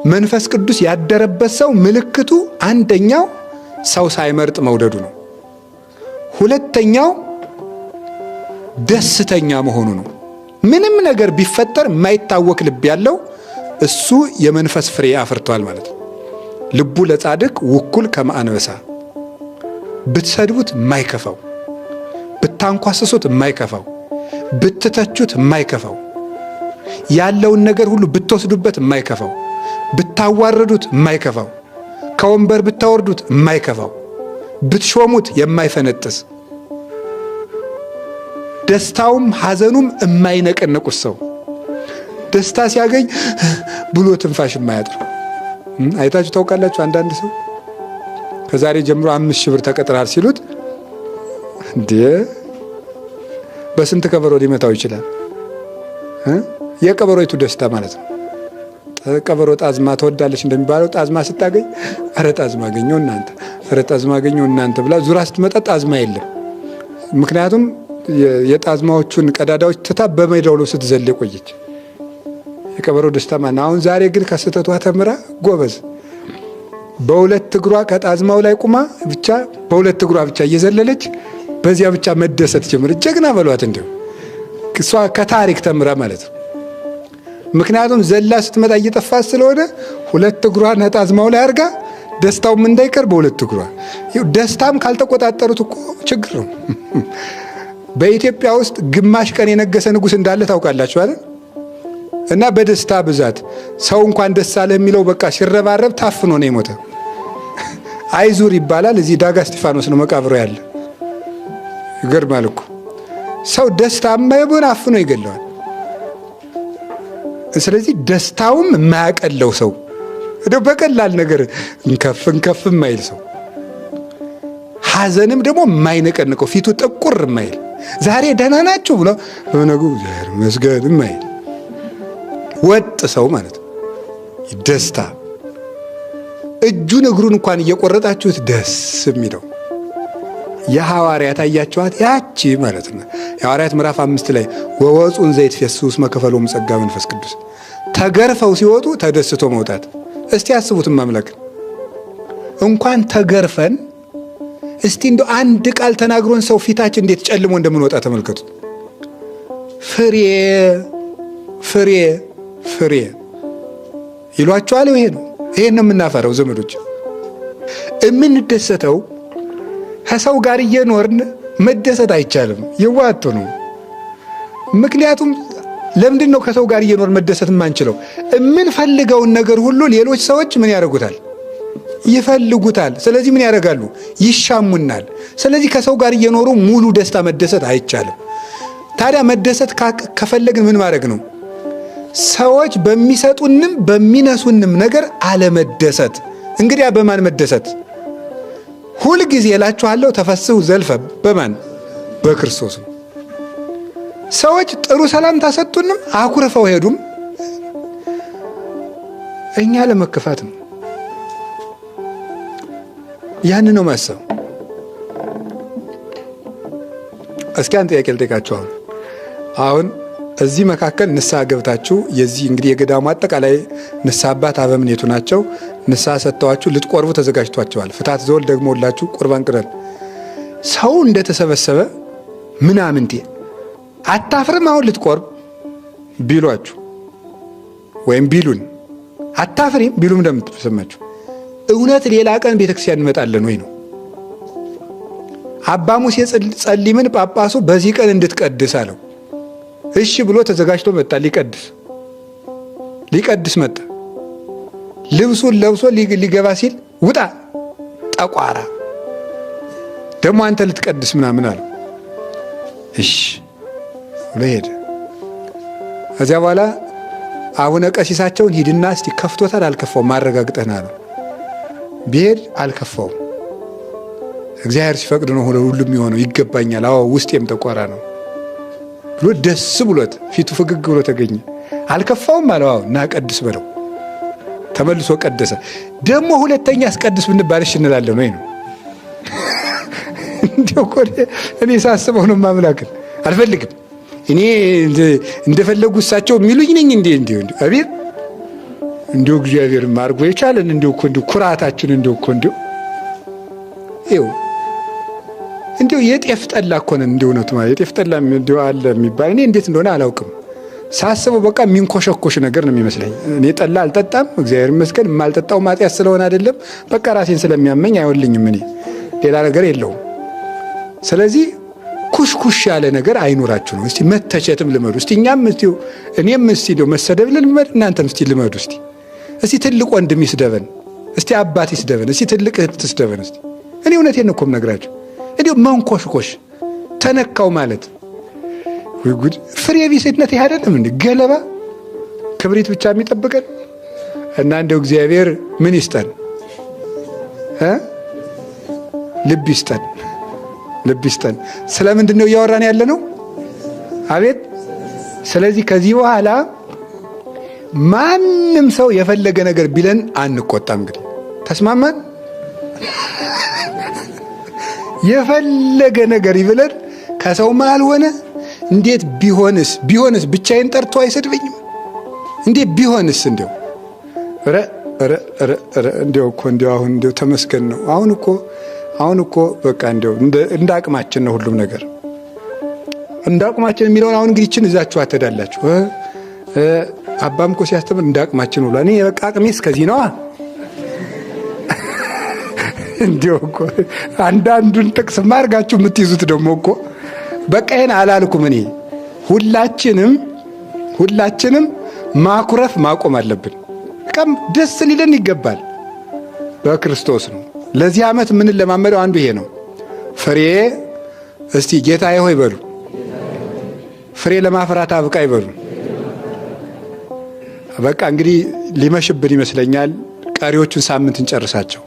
መንፈስ ቅዱስ ያደረበት ሰው ምልክቱ አንደኛው ሰው ሳይመርጥ መውደዱ ነው። ሁለተኛው ደስተኛ መሆኑ ነው። ምንም ነገር ቢፈጠር የማይታወክ ልብ ያለው እሱ የመንፈስ ፍሬ አፍርቷል ማለት ነው። ልቡ ለጻድቅ ውኩል ከመአንበሳ፣ ብትሰድቡት የማይከፋው፣ ብታንኳስሱት የማይከፋው፣ ብትተቹት የማይከፋው፣ ያለውን ነገር ሁሉ ብትወስዱበት የማይከፋው፣ ብታዋረዱት የማይከፋው፣ ከወንበር ብታወርዱት የማይከፋው፣ ብትሾሙት የማይፈነጥስ፣ ደስታውም ሐዘኑም የማይነቀነቁት ሰው፣ ደስታ ሲያገኝ ብሎ ትንፋሽ የማያጥር። አይታችሁ ታውቃላችሁ? አንዳንድ ሰው ከዛሬ ጀምሮ 5,000 ብር ተቀጥራል ሲሉት እንዴ በስንት ከበሮ ሊመታው ይችላል? የቀበሮይቱ ደስታ ማለት ነው። ቀበሮ ጣዝማ ተወዳለች እንደሚባለው ጣዝማ ስታገኝ አረ ጣዝማ አገኘው እናንተ፣ አረ ጣዝማ አገኘው እናንተ ብላ ዙራ ስትመጣ ጣዝማ የለም። ምክንያቱም የጣዝማዎቹን ቀዳዳዎች ትታ በሜዳው ላይ ስትዘል ቆየች። የቀበሮ ደስታ ማለት አሁን ዛሬ ግን ከስተቷ ተምራ ጎበዝ በሁለት እግሯ ከጣዝማው ላይ ቁማ ብቻ በሁለት እግሯ ብቻ እየዘለለች በዚያ ብቻ መደሰት ጀመረች። ጀግና በሏት እንዲሁ እሷ ከታሪክ ተምራ ማለት ነው። ምክንያቱም ዘላ ስትመጣ እየጠፋት ስለሆነ ሁለት እግሯን ጣዝማው ላይ አድርጋ ደስታውም እንዳይቀር በሁለት እግሯ። ደስታም ካልተቆጣጠሩት እኮ ችግር ነው። በኢትዮጵያ ውስጥ ግማሽ ቀን የነገሰ ንጉሥ እንዳለ ታውቃላችሁ አይደል? እና በደስታ ብዛት ሰው እንኳን ደስ አለ የሚለው በቃ ሲረባረብ ታፍኖ ነው የሞተ። አይዙር ይባላል። እዚህ ዳጋ እስጢፋኖስ ነው መቃብሩ ያለ። ይገርማል እኮ ሰው ደስታ የማይሆን አፍኖ ይገለዋል። ስለዚህ ደስታውም የማያቀለው ሰው እንደው በቀላል ነገር እንከፍ የማይል ሰው፣ ሐዘንም ደግሞ የማይነቀንቀው ፊቱ ጥቁር የማይል ዛሬ ደህና ናችሁ ብሎ በነጉ ዛሬ መስገድ የማይል ወጥ ሰው ማለት ነው። ደስታ እጁን እግሩን እንኳን እየቆረጣችሁት ደስ የሚለው የሐዋርያት አያችኋት ያቺ ማለት ነው። የሐዋርያት ምዕራፍ 5 ላይ ወወፁን ዘይትፈስሱ መከፈሎም ጸጋ መንፈስ ቅዱስ ተገርፈው ሲወጡ ተደስቶ መውጣት። እስቲ አስቡትም አምላክ እንኳን ተገርፈን እስቲ እንደው አንድ ቃል ተናግሮን ሰው ፊታችን እንዴት ጨልሞ እንደምንወጣ ተመልከቱት። ፍሬ ፍሬ ፍሬ ይሏቸዋል። ይሄ ነው የምናፈረው ዘመዶች። የምንደሰተው ከሰው ጋር እየኖርን መደሰት አይቻልም። ይዋጡ ነው። ምክንያቱም ለምንድን ነው ከሰው ጋር እየኖርን መደሰት የማንችለው? የምንፈልገውን ነገር ሁሉ ሌሎች ሰዎች ምን ያደርጉታል? ይፈልጉታል። ስለዚህ ምን ያደርጋሉ? ይሻሙናል። ስለዚህ ከሰው ጋር እየኖሩ ሙሉ ደስታ መደሰት አይቻልም። ታዲያ መደሰት ከፈለግን ምን ማድረግ ነው? ሰዎች በሚሰጡንም በሚነሱንም ነገር አለመደሰት። እንግዲያ በማን መደሰት? ሁል ጊዜ እላችኋለሁ ተፈስሑ ዘልፈ በማን? በክርስቶስ ነው። ሰዎች ጥሩ ሰላምታ ሰጡንም አኩርፈው ሄዱም እኛ ለመከፋት ነው። ያን ነው ማሰብ። እስኪ አንተ ጥያቄ ልጠይቃችሁ። አሁን እዚህ መካከል ንስሐ ገብታችሁ የዚህ እንግዲህ የገዳሙ አጠቃላይ ንስሐ አባት አበምኔቱ ናቸው። ንስሐ ሰጥተዋችሁ ልትቆርቡ ተዘጋጅቷቸዋል። ፍታት ዘወል ደግሞ ሁላችሁ ቁርባን ቅረን። ሰው እንደተሰበሰበ ምናምንቴ አታፍርም? አሁን ልትቆርብ ቢሏችሁ ወይም ቢሉን አታፍሪም ቢሉም እንደምትሰማችሁ እውነት ሌላ ቀን ቤተክርስቲያን እንመጣለን ወይ ነው? አባ ሙሴ ጸሊምን ጳጳሱ በዚህ ቀን እንድትቀድስ አለው። እሺ ብሎ ተዘጋጅቶ መጣ። ሊቀድስ መጣ። ልብሱን ለብሶ ሊገባ ሲል ውጣ ጠቋራ፣ ደግሞ አንተ ልትቀድስ ምናምን አለው። እሺ ብሎ ሄደ። ከዚያ በኋላ አቡነ ቀሲሳቸውን ሂድና እስቲ ከፍቶታል አልከፋውም ማረጋግጠና አለው። ቢሄድ አልከፋውም። እግዚአብሔር ሲፈቅድ ነው ሁሉም የሚሆነው። ይገባኛል፣ አዎ ውስጤም ጠቋራ ነው ብሎ ደስ ብሎት ፊቱ ፍግግ ብሎ ተገኘ። አልከፋውም አለው። አዎ እና ቀድስ በለው። ተመልሶ ቀደሰ። ደግሞ ሁለተኛ አስቀድስ ብንባል እሺ እንላለን ወይ ነው? እንዲያው እኔ ሳስበው ነው ማምላክን አልፈልግም። እኔ እንደፈለጉ እሳቸው የሚሉኝ ነኝ እንዴ? አቤት እንዲሁ እግዚአብሔር ማርጎ የቻለን እንዲሁ እኮ እንዲሁ ኩራታችን እንዲሁ እኮ እንዲሁ ይኸው እንዲሁ የጤፍ ጠላ እኮ ነን። እንዲሁ እውነቱ ማለት የጤፍ ጠላ እንዲሁ አለ የሚባል እኔ እንዴት እንደሆነ አላውቅም። ሳስበው በቃ የሚንኮሸኮሽ ነገር ነው የሚመስለኝ። እኔ ጠላ አልጠጣም፣ እግዚአብሔር ይመስገን። የማልጠጣው ማጥያት ስለሆነ አይደለም፣ በቃ ራሴን ስለሚያመኝ አይወልኝም። እኔ ሌላ ነገር የለውም። ስለዚህ ኩሽኩሽ ያለ ነገር አይኖራችሁ ነው። እስቲ መተቸትም ልመዱ። እስቲ እኔም እስቲ መሰደብ ልመድ፣ እናንተም እስቲ ልመዱ። እስቲ ትልቅ ወንድም ይስደበን፣ እስቲ አባት ይስደበን፣ እስቲ ትልቅ እህት ትስደበን። እስቲ እኔ እውነቴን እኮ የምነግራችሁ እንዲሁ መንኮሽኮሽ ተነካው ማለት ወይ ጉድ! ፍሬ ቢስነት ይሄ አይደለም እንዴ? ገለባ ክብሪት ብቻ የሚጠብቀን እና እንደው እግዚአብሔር ምን ይስጠን? ልብ ይስጠን፣ ልብ ይስጠን። ስለምንድን ነው እያወራን ያለ ነው? አቤት። ስለዚህ ከዚህ በኋላ ማንም ሰው የፈለገ ነገር ቢለን አንቆጣም። እንግዲህ ተስማማን? የፈለገ ነገር ይብለን ከሰው መሃል ሆነ እንዴት ቢሆንስ ብቻዬን ጠርቶ አይሰድበኝም? እንዴት ቢሆንስ እንደው እንደው እኮ እንደው አሁን እንደው ተመስገን ነው። አሁን እኮ በቃ እንደው እንደ አቅማችን ነው ሁሉም ነገር እንደ አቅማችን የሚለውን አሁን እንግዲህ እችን እዛችሁ አትሄዳላችሁ። አባም እኮ ሲያስተምር እንደ አቅማችን ብሏል። እኔ በቃ አቅሜ እስከዚህ ነዋ። እንዲው እኮ አንዳንዱን ጥቅስ ማርጋችሁ የምትይዙት ደግሞ እኮ በቃ ይሄን አላልኩም። እኔ ሁላችንም ማኩረፍ ማቆም አለብን። በቃም ደስ ሊለን ይገባል። በክርስቶስ ነው። ለዚህ ዓመት ምን ለማመደው አንዱ ይሄ ነው። ፍሬ እስቲ ጌታዬ ሆይ በሉ። ፍሬ ለማፍራት አብቃይ በሉ። በቃ እንግዲህ ሊመሽብን ይመስለኛል። ቀሪዎቹን ሳምንት እንጨርሳቸው።